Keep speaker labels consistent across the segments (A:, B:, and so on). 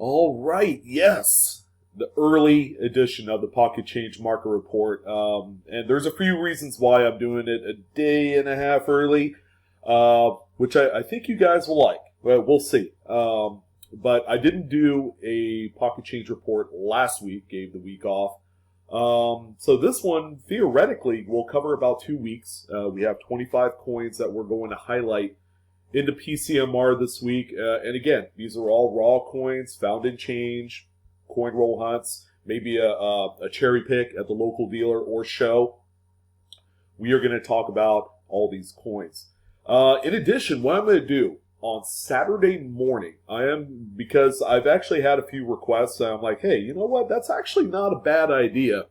A: All right, yes. The early edition of the Pocket Change Market Report. And there's a few reasons why I'm doing it a day and a half early, which I think you guys will like. Well, we'll see. But I didn't do a Pocket Change Report last week, gave the week off. So this one, theoretically, will cover about 2 weeks. We have 25 coins that we're going to highlight into PCMR this week. And again, these are all raw coins found in change, coin roll hunts, maybe a cherry pick at the local dealer or show. We are going to talk about all these coins. In addition, what I'm going to do on Saturday morning, because I've actually had a few requests, and I'm like, hey, you know what? That's actually not a bad idea.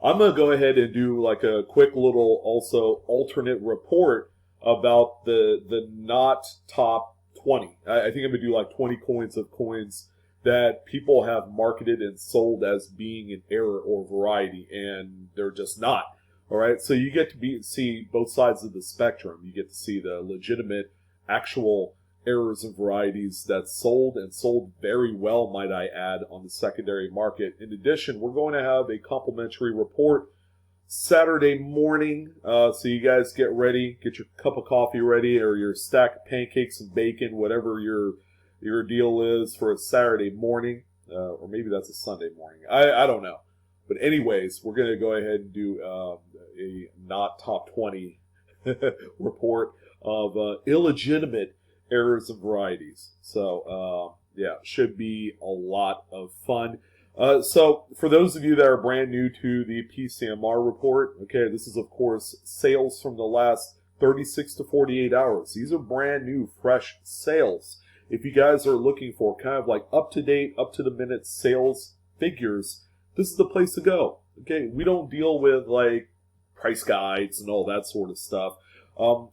A: I'm going to go ahead and do like a quick little also alternate report about the not top 20. I think I'm going to do like 20 coins that people have marketed and sold as being an error or variety, and they're just not. All right, so you get to see both sides of the spectrum. You get to see the legitimate, actual errors and varieties that sold and sold very well, might I add, on the secondary market. In addition, we're going to have a complimentary report Saturday morning, so you guys get ready, get your cup of coffee ready, or your stack of pancakes and bacon, whatever your deal is for a Saturday morning, or maybe that's a Sunday morning. I don't know. But anyways, we're going to go ahead and do a not top 20 report of illegitimate errors and varieties. So, yeah, should be a lot of fun. So, for those of you that are brand new to the PCMR report, okay, this is, of course, sales from the last 36 to 48 hours. These are brand new, fresh sales. If you guys are looking for kind of like up-to-date, up-to-the-minute sales figures, this is the place to go. Okay, we don't deal with, like, price guides and all that sort of stuff.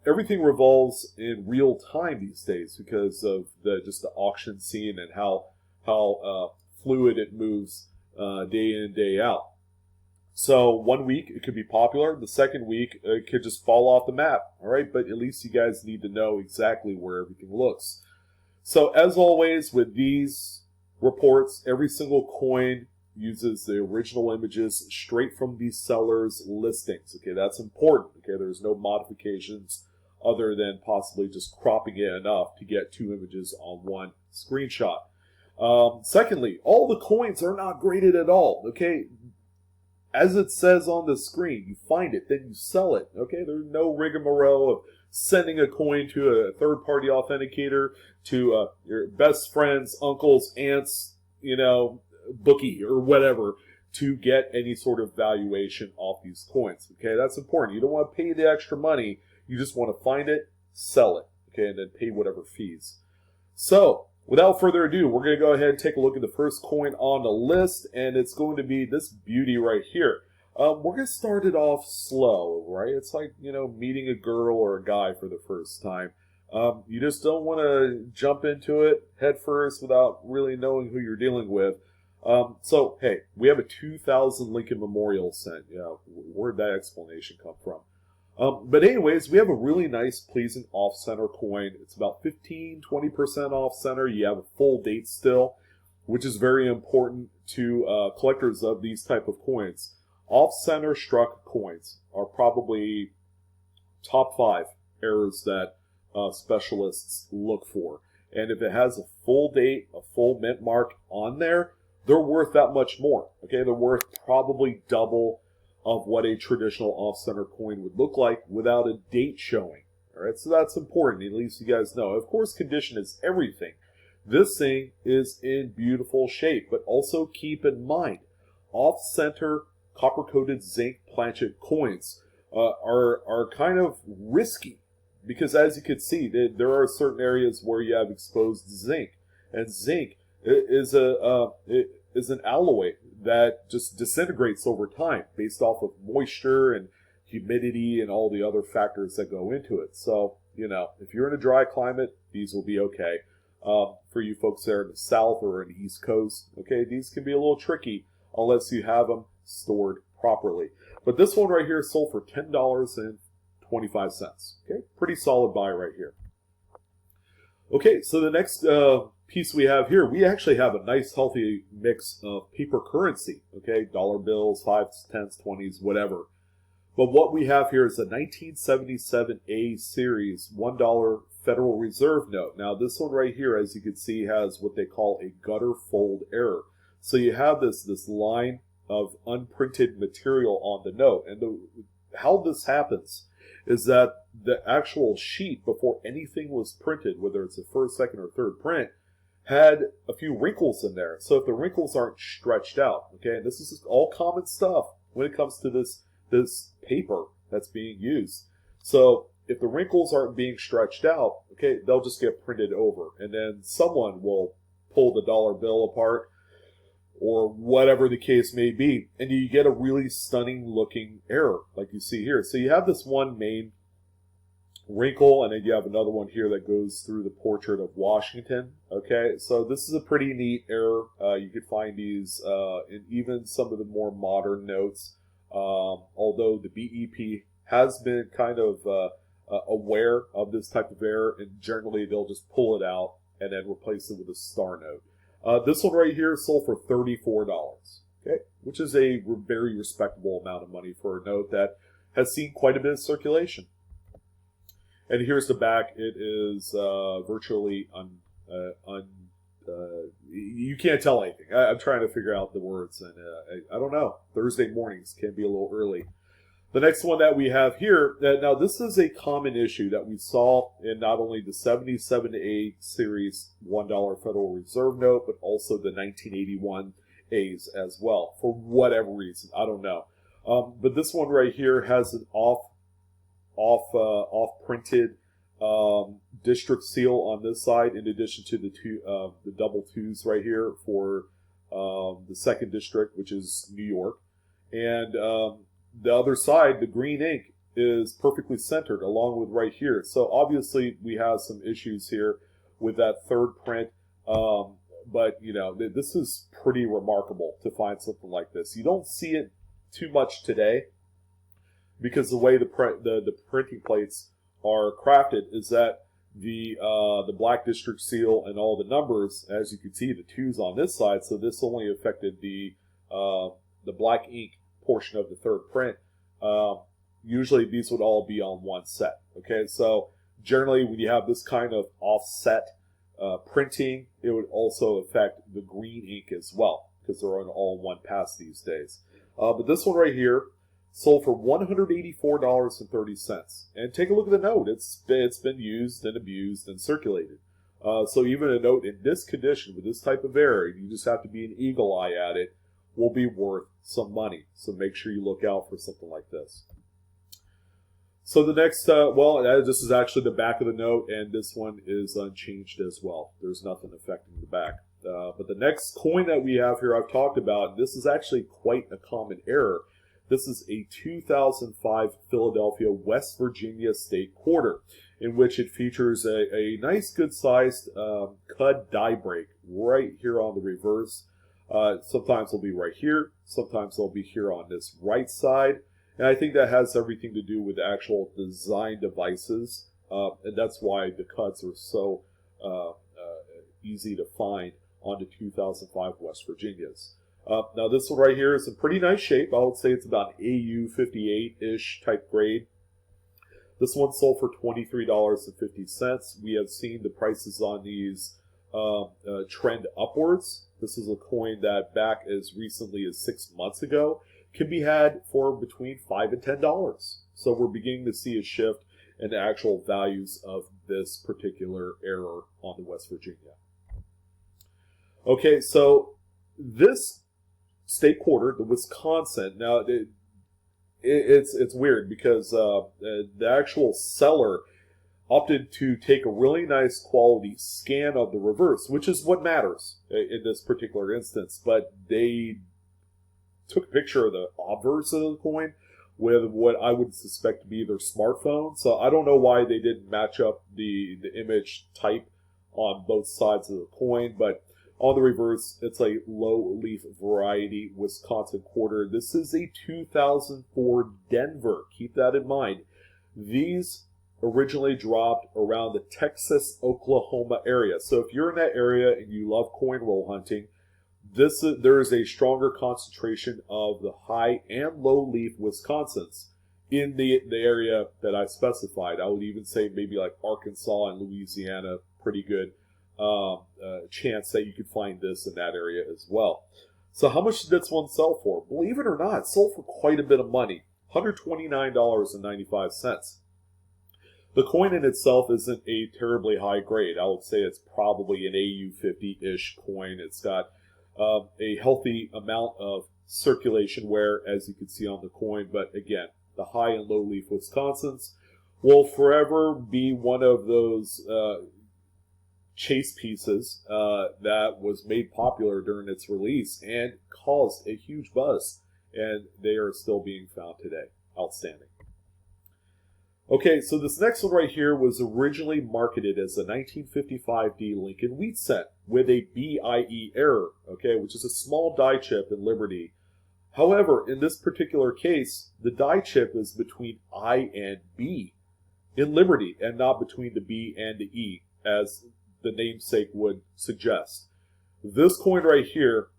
A: Everything revolves in real time these days because of just the auction scene and how fluid it moves day in and day out. So 1 week it could be popular. The second week it could just fall off the map. All right, but at least you guys need to know exactly where everything looks. So as always with these reports, every single coin uses the original images straight from the seller's listings. Okay, that's important. Okay, there's no modifications other than possibly just cropping it enough to get 2 images on one screenshot. Secondly, all the coins are not graded at all. Okay, as it says on the screen, you find it, then you sell it. Okay, there's no rigmarole of sending a coin to a third-party authenticator, to your best friends, uncles, aunts, bookie or whatever, to get any sort of valuation off these coins. Okay, that's important. You don't want to pay the extra money. You just want to find it, sell it, okay, and then pay whatever fees. So, without further ado, we're going to go ahead and take a look at the first coin on the list, and it's going to be this beauty right here. We're going to start it off slow, right? It's like, meeting a girl or a guy for the first time. You just don't want to jump into it head first without really knowing who you're dealing with. So, hey, we have a 2000 Lincoln Memorial cent. Where'd that explanation come from? But anyways, we have a really nice, pleasing off-center coin. It's about 15-20% off-center. You have a full date still, which is very important to collectors of these type of coins. Off-center struck coins are probably top 5 errors that specialists look for. And if it has a full date, a full mint mark on there, they're worth that much more. Okay, they're worth probably double of what a traditional off-center coin would look like without a date showing. All right, so that's important. At least you guys know. Of course, condition is everything. This thing is in beautiful shape, but also keep in mind, off-center copper-coated zinc planchet coins are kind of risky because, as you can see, there are certain areas where you have exposed zinc, and zinc is an alloy that just disintegrates over time based off of moisture and humidity and all the other factors that go into it. So, if you're in a dry climate, these will be okay. For you folks there in the south or in the east coast, okay, these can be a little tricky unless you have them stored properly. But this one right here sold for $10.25. Okay, pretty solid buy right here. Okay, so the next piece we have here, we actually have a nice healthy mix of paper currency, okay, dollar bills, 5s, 10s, 20s, whatever. But what we have here is a 1977 A series $1 Federal Reserve note. Now this one right here, as you can see, has what they call a gutter fold error. So you have this line of unprinted material on the note. And how this happens is that the actual sheet, before anything was printed, whether it's the first, second, or third print, had a few wrinkles in there. So if the wrinkles aren't stretched out, okay, and this is all common stuff when it comes to this paper that's being used. So if the wrinkles aren't being stretched out, okay, they'll just get printed over. And then someone will pull the dollar bill apart, or whatever the case may be, and you get a really stunning looking error like you see here. So you have this one main wrinkle, and then you have another one here that goes through the portrait of Washington. Okay, so this is a pretty neat error. You could find these in even some of the more modern notes, although the BEP has been kind of aware of this type of error, and generally they'll just pull it out and then replace it with a star note. This one right here sold for $34, okay, which is a very respectable amount of money for a note that has seen quite a bit of circulation. And here's the back. It is virtually you can't tell anything. I'm trying to figure out the words, and I don't know. Thursday mornings can be a little early. The next one that we have here, now this is a common issue that we saw in not only the 77A series $1 Federal Reserve note, but also the 1981 A's as well, for whatever reason. I don't know. But this one right here has an off-printed district seal on this side, in addition to the double twos right here for the second district, which is New York. And the other side, the green ink, is perfectly centered along with right here. So obviously we have some issues here with that third print. But, you know, this is pretty remarkable to find something like this. You don't see it too much today because the way the printing plates are crafted is that the black district seal and all the numbers, as you can see, the twos on this side. So this only affected the black ink portion of the third print. Usually these would all be on one set. Okay, so generally when you have this kind of offset printing, it would also affect the green ink as well, because they're on all one pass these days. But this one right here sold for $184.30. And take a look at the note. It's been used and abused and circulated. So even a note in this condition with this type of error, you just have to be an eagle eye at it, will be worth some money. So make sure you look out for something like this. So the next, this is actually the back of the note, and this one is unchanged as well. There's nothing affecting the back. But the next coin that we have here I've talked about, and this is actually quite a common error. This is a 2005 Philadelphia, West Virginia state quarter, in which it features a nice good-sized cud die break right here on the reverse. Sometimes they'll be right here. Sometimes they'll be here on this right side. And I think that has everything to do with the actual design devices. And that's why the cuds are so easy to find on the 2005 West Virginias. Now this one right here is in pretty nice shape. I would say it's about an AU 58-ish type grade. This one sold for $23.50. We have seen the prices on these trend upwards. This is a coin that back as recently as 6 months ago can be had for between $5 and $10. So we're beginning to see a shift in the actual values of this particular error on the West Virginia. Okay, so this state quarter, the Wisconsin, now it's weird because the actual seller opted to take a really nice quality scan of the reverse, which is what matters in this particular instance. But they took a picture of the obverse of the coin with what I would suspect to be their smartphone. So I don't know why they didn't match up the image type on both sides of the coin, but on the reverse, it's a low-leaf variety Wisconsin quarter. This is a 2004 Denver. Keep that in mind. These originally dropped around the Texas-Oklahoma area. So if you're in that area and you love coin roll hunting, there is a stronger concentration of the high and low leaf Wisconsins in the area that I specified. I would even say maybe like Arkansas and Louisiana, pretty good chance that you could find this in that area as well. So how much did this one sell for? Believe it or not, it sold for quite a bit of money, $129.95. The coin in itself isn't a terribly high grade. I would say it's probably an AU50-ish coin. It's got a healthy amount of circulation wear, as you can see on the coin. But again, the high and low leaf Wisconsins will forever be one of those chase pieces that was made popular during its release and caused a huge buzz. And they are still being found today. Outstanding. Okay, so this next one right here was originally marketed as a 1955D Lincoln Wheat Cent with a BIE error, okay, which is a small die chip in Liberty. However, in this particular case, the die chip is between I and B in Liberty and not between the B and the E, as the namesake would suggest. This coin right here,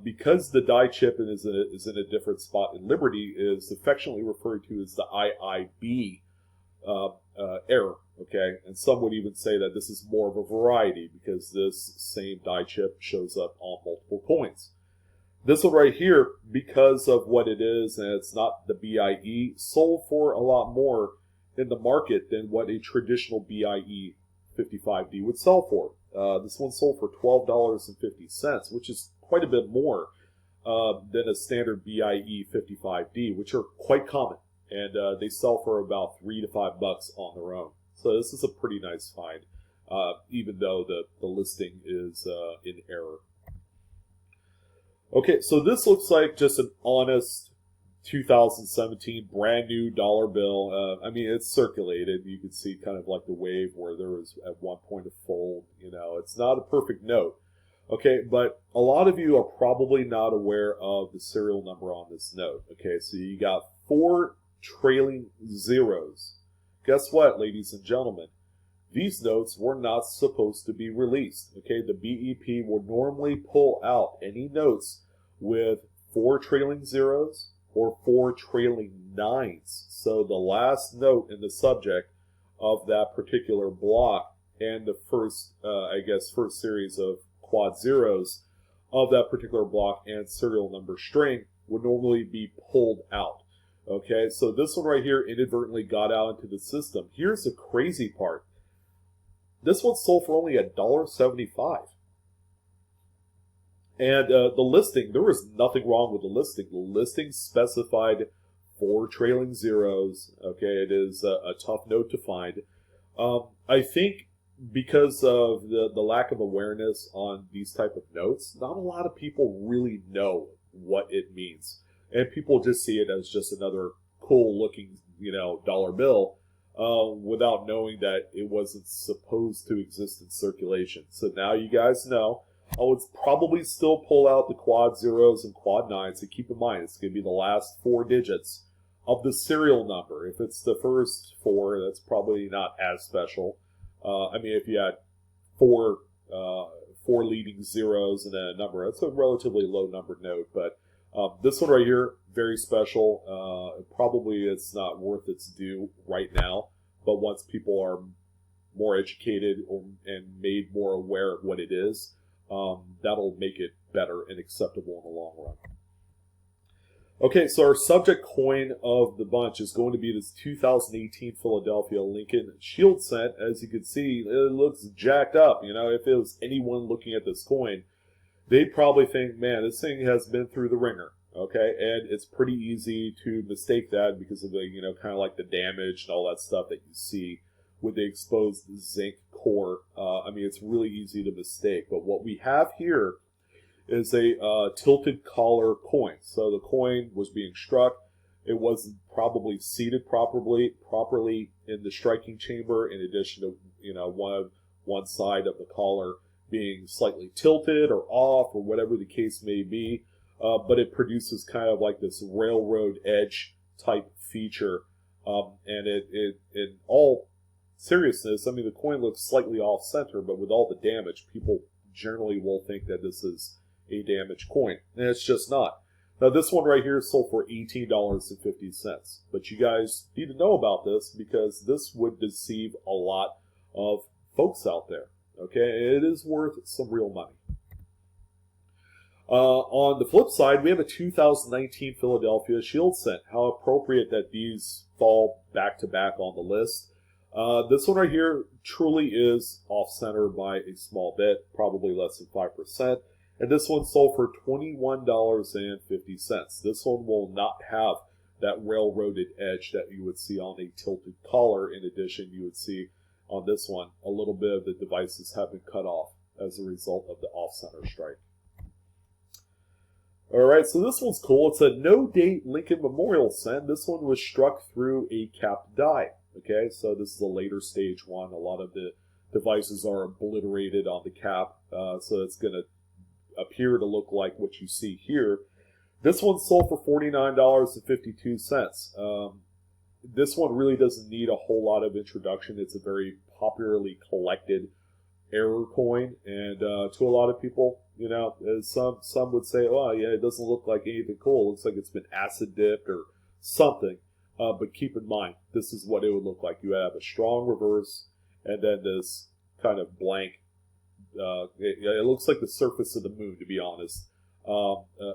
A: because the die chip is in a different spot in Liberty, is affectionately referred to as the IIB error, okay? And some would even say that this is more of a variety because this same die chip shows up on multiple coins. This one right here, because of what it is, and it's not the BIE, sold for a lot more in the market than what a traditional BIE 55D would sell for. This one sold for $12.50, which is quite a bit more than a standard BIE 55D, which are quite common. And they sell for about $3 to $5 on their own. So this is a pretty nice find, even though the listing is in error. Okay, so this looks like just an honest 2017 brand new dollar bill. I mean, it's circulated. You can see kind of like the wave where there was at one point a fold. You know, it's not a perfect note. Okay, but a lot of you are probably not aware of the serial number on this note. Okay, so you got 4 trailing zeros. Guess what, ladies and gentlemen? These notes were not supposed to be released. Okay, the BEP would normally pull out any notes with 4 trailing zeros or 4 trailing nines. So the last note in the subject of that particular block and the first, first series of quad zeros of that particular block and serial number string would normally be pulled out. Okay, so this one right here inadvertently got out into the system. Here's the crazy part. This one sold for only $1.75. And the listing, there was nothing wrong with the listing. The listing specified 4 trailing zeros. Okay, it is a tough note to find. I think because of the lack of awareness on these type of notes, not a lot of people really know what it means. And people just see it as just another cool looking, dollar bill, without knowing that it wasn't supposed to exist in circulation. So now you guys know. I would probably still pull out the quad zeros and quad nines. And keep in mind, it's going to be the last 4 digits of the serial number. If it's the first 4, that's probably not as special. If you had 4 leading zeros and then a number, that's a relatively low numbered note. But this one right here, very special. Probably it's not worth its due right now. But once people are more educated and made more aware of what it is, that'll make it better and acceptable in the long run. Okay, so our subject coin of the bunch is going to be this 2018 Philadelphia Lincoln Shield Cent. As you can see, it looks jacked up. If it was anyone looking at this coin, they'd probably think, man, this thing has been through the ringer. Okay, and it's pretty easy to mistake that because of the, kind of like the damage and all that stuff that you see with the exposed zinc core. It's really easy to mistake. But what we have here is a tilted collar coin. So the coin was being struck. It wasn't probably seated properly in the striking chamber, in addition to one side of the collar being slightly tilted or off or whatever the case may be. But it produces kind of like this railroad edge type feature. And it all seriousness, I mean, the coin looks slightly off center, but with all the damage, people generally will think that this is a damaged coin, and it's just not. Now, this one right here is sold for $18.50, but you guys need to know about this because this would deceive a lot of folks out there. Okay, it is worth some real money. On the flip side, we have a 2019 Philadelphia Shield cent. How appropriate that these fall back to back on the list. This one right here truly is off-center by a small bit, probably less than 5%. And this one sold for $21.50. This one will not have that railroaded edge that you would see on a tilted collar. In addition, you would see on this one a little bit of the devices have been cut off as a result of the off-center strike. Alright, so this one's cool. It's a no-date Lincoln Memorial cent. This one was struck through a capped die. Okay, so this is a later stage one. A lot of the devices are obliterated on the cap, so it's going to appear to look like what you see here. This one sold for $49.52. This one really doesn't need a whole lot of introduction. It's a very popularly collected error coin, and to a lot of people, you know, some would say, oh yeah, it doesn't look like anything cool. It looks like it's been acid dipped or something. But keep in mind, this is what it would look like. You have a strong reverse, and then this kind of blank. It looks like the surface of the moon, to be honest.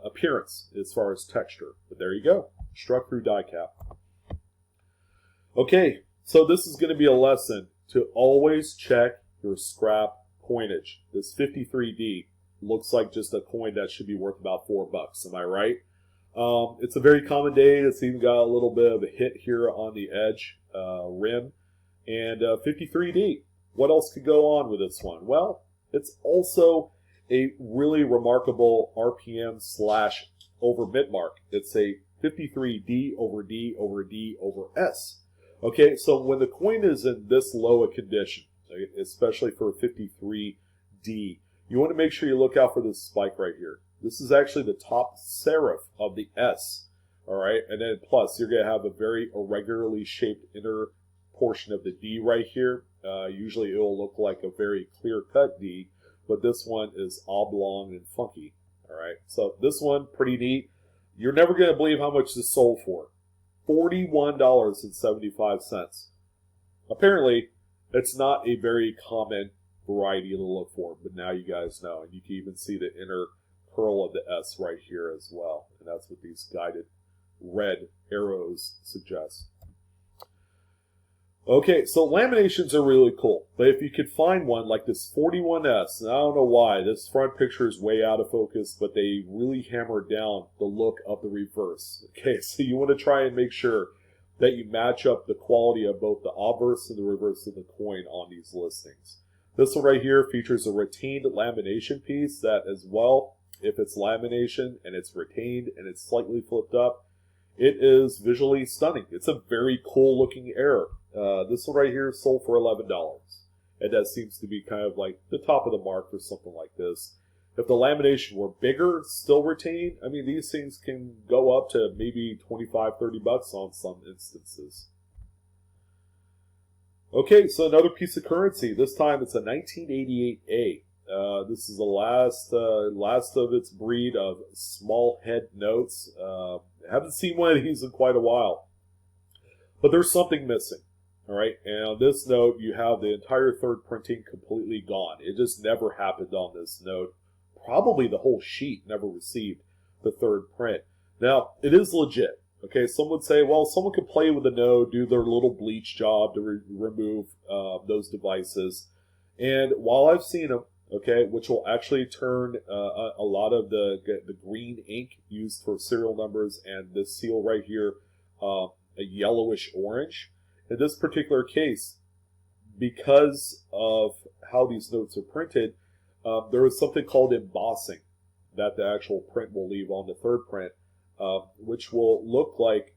A: Appearance as far as texture. But there you go. Struck through die cap. Okay, so this is going to be a lesson to always check your scrap coinage. This 53D looks like just a coin that should be worth about $4. Am I right? It's a very common date. It's even got a little bit of a hit here on the edge rim. And 53D. What else could go on with this one? Well, it's also a really remarkable RPM / over mid mark. It's a 53D over D over D over S. Okay, so when the coin is in this low a condition, especially for a 53D, you want to make sure you look out for this spike right here. This is actually the top serif of the S, all right? And then plus, you're going to have a very irregularly shaped inner portion of the D right here. Usually it will look like a very clear-cut D, but this one is oblong and funky, all right? So this one, pretty neat. You're never going to believe how much this sold for. $41.75. Apparently, it's not a very common variety to look for, but now you guys know. And you can even see the inner curl of the S right here as well. And that's what these guided red arrows suggest. Okay, so laminations are really cool. But if you could find one like this 41S, and I don't know why, this front picture is way out of focus, but they really hammered down the look of the reverse. Okay, so you want to try and make sure that you match up the quality of both the obverse and the reverse of the coin on these listings. This one right here features a retained lamination piece that as well, if it's lamination and it's retained and it's slightly flipped up, it is visually stunning. It's a very cool looking error. This one right here is sold for $11. And that seems to be kind of like the top of the mark for something like this. If the lamination were bigger, still retained, I mean, these things can go up to maybe $25, $30 on some instances. Okay, so another piece of currency. This time it's a 1988A. This is the last of its breed of small head notes. Haven't seen one of these in quite a while. But there's something missing. All right, and on this note, you have the entire third printing completely gone. It just never happened on this note. Probably the whole sheet never received the third print. Now, it is legit. Okay, some would say, well, someone could play with the node, do their little bleach job to remove those devices. And while I've seen them, okay, which will actually turn a lot of the green ink used for serial numbers and this seal right here a yellowish orange. In this particular case, because of how these notes are printed, there is something called embossing that the actual print will leave on the third print, which will look like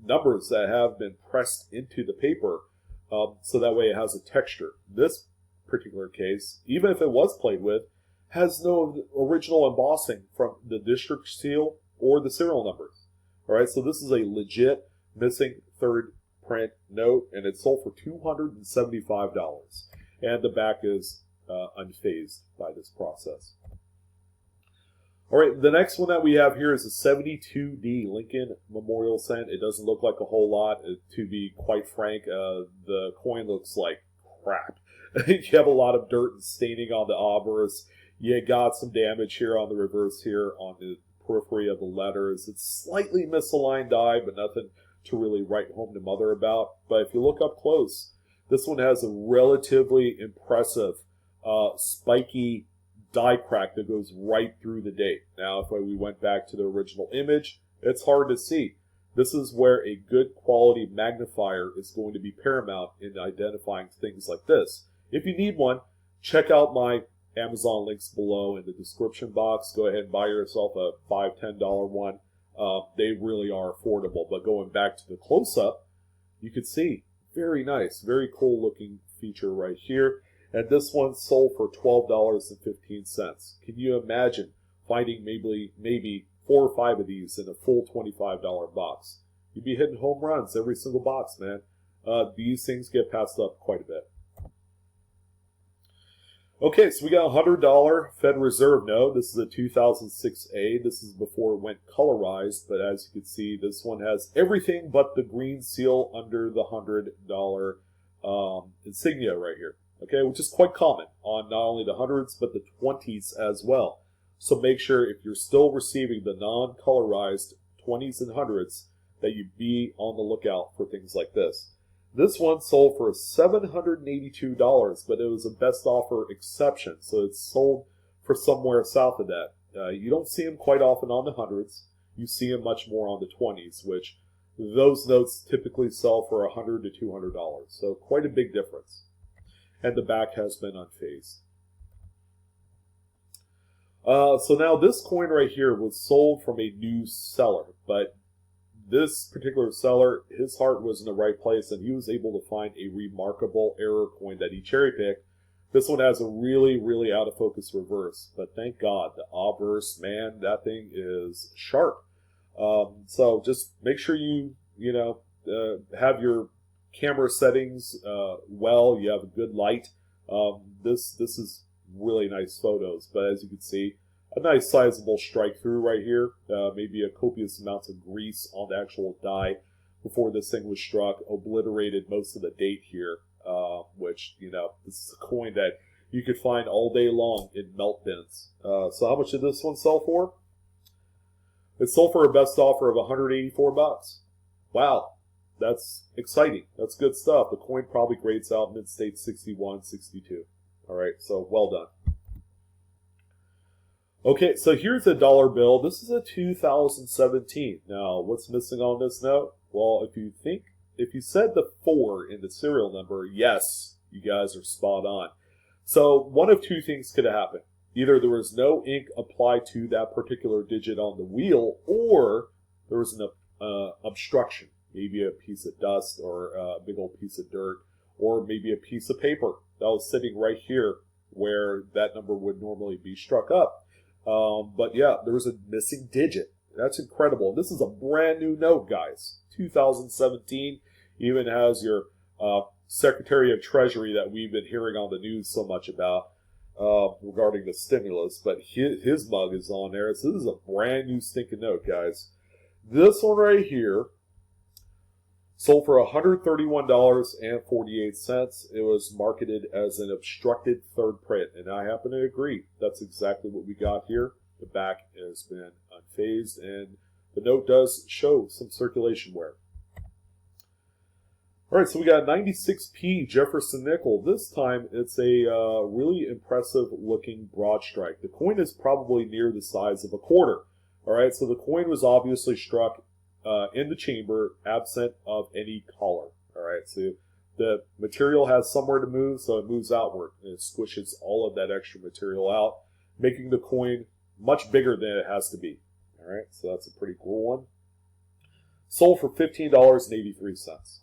A: numbers that have been pressed into the paper, so that way it has a texture. This particular case, even if it was played with, has no original embossing from the district seal or the serial numbers. All right, so this is a legit missing third print note, and it sold for $275. And the back is unfazed by this process. All right, the next one that we have here is a 72D Lincoln Memorial Cent. It doesn't look like a whole lot. To be quite frank, the coin looks like crap. You have a lot of dirt and staining on the obverse. You got some damage here on the reverse here on the periphery of the letters. It's slightly misaligned die, but nothing to really write home to mother about. But if you look up close, this one has a relatively impressive spiky die crack that goes right through the date. Now, if we went back to the original image, it's hard to see. This is where a good quality magnifier is going to be paramount in identifying things like this. If you need one, check out my Amazon links below in the description box. Go ahead and buy yourself a $5, $10 one. They really are affordable. But going back to the close-up, you can see very nice, very cool looking feature right here. And this one sold for $12.15. Can you imagine finding maybe 4 or 5 of these in a full $25 box? You'd be hitting home runs every single box, man. These things get passed up quite a bit. Okay, so we got a $100 Fed Reserve note. This is a 2006A. This is before it went colorized, but as you can see, this one has everything but the green seal under the $100 insignia right here. Okay, which is quite common on not only the hundreds, but the 20s as well. So make sure if you're still receiving the non-colorized 20s and hundreds that you be on the lookout for things like this. This one sold for $782, but it was a best offer exception, so it's sold for somewhere south of that. You don't see them quite often on the hundreds. You see them much more on the 20s, which those notes typically sell for $100 to $200, so quite a big difference. And the back has been unfazed. So now this coin right here was sold from a new seller, but this particular seller, his heart was in the right place, and he was able to find a remarkable error coin that he cherry-picked. This one has a really, really out-of-focus reverse, but thank God, the obverse, man, that thing is sharp. So just make sure you have your camera settings well. You have a good light. This is really nice photos, but as you can see, a nice sizable strike through right here. Maybe a copious amount of grease on the actual die before this thing was struck, obliterated most of the date here, which, this is a coin that you could find all day long in melt bins. So how much did this one sell for? It sold for a best offer of $184. Wow. That's exciting. That's good stuff. The coin probably grades out mid-state 61, 62. All right, so well done. Okay, so here's a dollar bill. This is a 2017. Now, what's missing on this note? Well, if you said the 4 in the serial number, yes, you guys are spot on. So one of two things could have happened. Either there was no ink applied to that particular digit on the wheel, or there was an obstruction. Maybe a piece of dust or a big old piece of dirt, or maybe a piece of paper that was sitting right here where that number would normally be struck up. But yeah, there was a missing digit. That's incredible. This is a brand new note, guys. 2017. Even has your Secretary of Treasury that we've been hearing on the news so much about regarding the stimulus. But his mug is on there. So this is a brand new stinking note, guys. This one right here sold for $131.48. It was marketed as an obstructed third print, and I happen to agree. That's exactly what we got here. The back has been unfazed, and the note does show some circulation wear. All right, so we got a 96 P Jefferson Nickel. This time, it's a really impressive looking broad strike. The coin is probably near the size of a quarter. All right, so the coin was obviously struck in the chamber, absent of any collar. All right, so the material has somewhere to move, so it moves outward, and it squishes all of that extra material out, making the coin much bigger than it has to be. All right, so that's a pretty cool one. Sold for $15.83.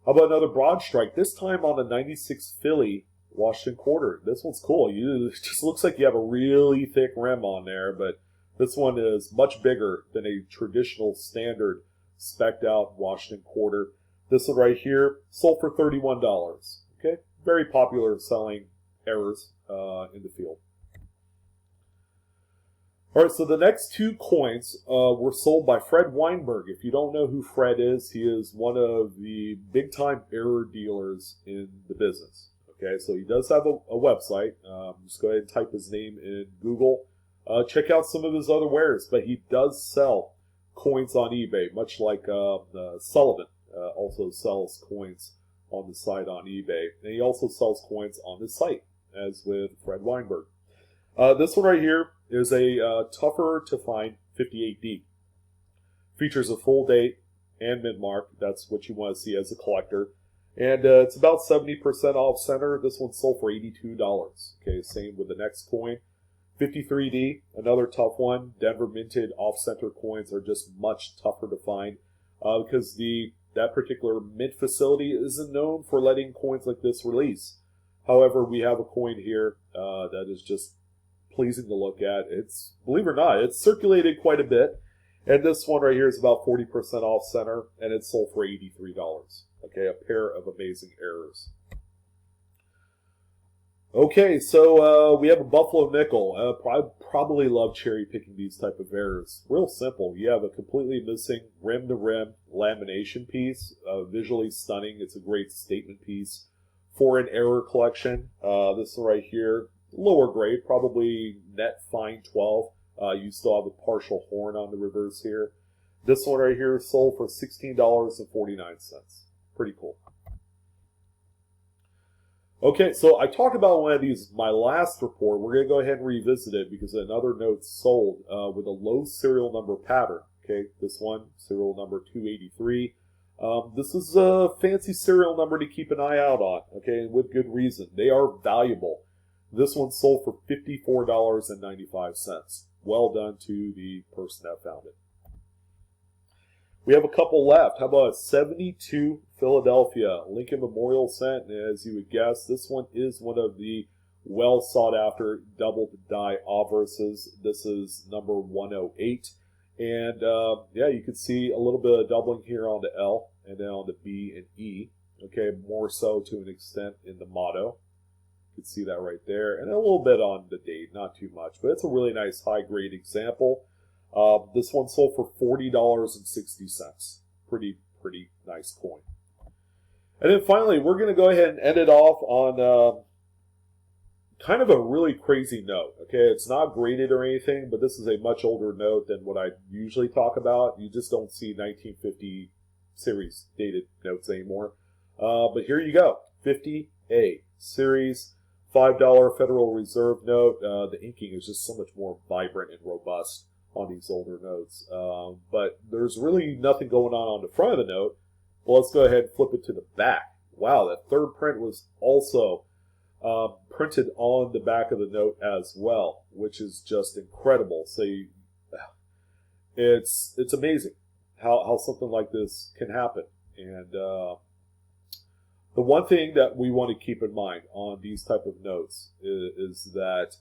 A: How about another broad strike? This time on the 96 Philly Washington quarter. This one's cool. It just looks like you have a really thick rim on there, but this one is much bigger than a traditional standard specced out Washington quarter. This one right here sold for $31. Okay, very popular selling errors in the field. All right, so the next two coins were sold by Fred Weinberg. If you don't know who Fred is, he is one of the big-time error dealers in the business. Okay, so he does have a website. Just go ahead and type his name in Google. Check out some of his other wares, but he does sell coins on eBay, much like Sullivan also sells coins on the site on eBay. And he also sells coins on the site, as with Fred Weinberg. This one right here is a tougher to find 58D. Features a full date and mint mark. That's what you want to see as a collector. And it's about 70% off center. This one sold for $82. Okay, same with the next coin. 53D, another tough one. Denver minted off-center coins are just much tougher to find because that particular mint facility isn't known for letting coins like this release. However, we have a coin here that is just pleasing to look at. It's, believe it or not, it's circulated quite a bit. And this one right here is about 40% off center, and it's sold for $83. Okay, a pair of amazing errors. Okay, so we have a Buffalo nickel. I probably love cherry picking these type of errors. Real simple. You have a completely missing rim-to-rim lamination piece. Visually stunning. It's a great statement piece for an error collection. This one right here, lower grade, probably net fine 12. You still have a partial horn on the reverse here. This one right here sold for $16.49. Pretty cool. Okay, so I talked about one of these, my last report. We're going to go ahead and revisit it because another note sold with a low serial number pattern. Okay, this one, serial number 283. This is a fancy serial number to keep an eye out on, okay, and with good reason. They are valuable. This one sold for $54.95. Well done to the person that found it. We have a couple left. How about a 72 Philadelphia Lincoln Memorial cent? And as you would guess, this one is one of the well sought after double die obverses. This is number 108. And yeah, you can see a little bit of doubling here on the L and then on the B and E. Okay, more so to an extent in the motto. You can see that right there. And a little bit on the date, not too much. But it's a really nice high grade example. This one sold for $40.60. Pretty nice coin. And then finally, we're going to go ahead and end it off on kind of a really crazy note. Okay, it's not graded or anything, but this is a much older note than what I usually talk about. You just don't see 1950 series dated notes anymore. But here you go, 50A series, $5 Federal Reserve note. The inking is just so much more vibrant and robust on these older notes. But there's really nothing going on the front of the note. Well, let's go ahead and flip it to the back. Wow, that third print was also printed on the back of the note as well, which is just incredible. So it's amazing how something like this can happen. And the one thing that we want to keep in mind on these type of notes is that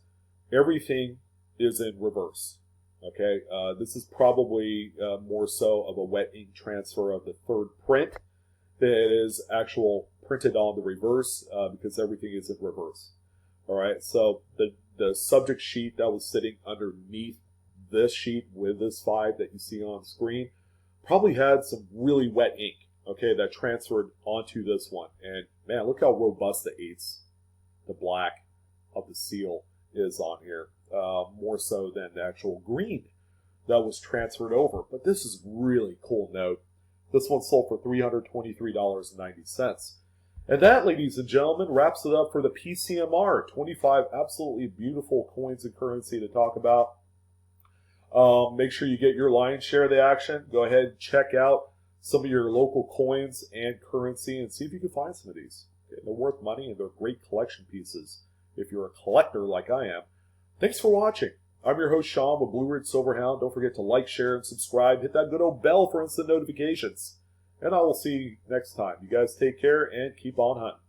A: everything is in reverse. Okay, this is probably more so of a wet ink transfer of the third print than it is actual printed on the reverse because everything is in reverse. All right, so the subject sheet that was sitting underneath this sheet with this 5 that you see on screen probably had some really wet ink, okay, that transferred onto this one. And man, look how robust the 8s, the black of the seal is on here. More so than the actual green that was transferred over. But this is really cool note. This one sold for $323.90. And that, ladies and gentlemen, wraps it up for the PCMR. 25 absolutely beautiful coins and currency to talk about. Make sure you get your lion's share of the action. Go ahead and check out some of your local coins and currency and see if you can find some of these. Okay, they're worth money and they're great collection pieces if you're a collector like I am. Thanks for watching. I'm your host, Sean, with Blue Ridge Silverhound. Don't forget to like, share, and subscribe. Hit that good old bell for instant notifications. And I will see you next time. You guys take care and keep on hunting.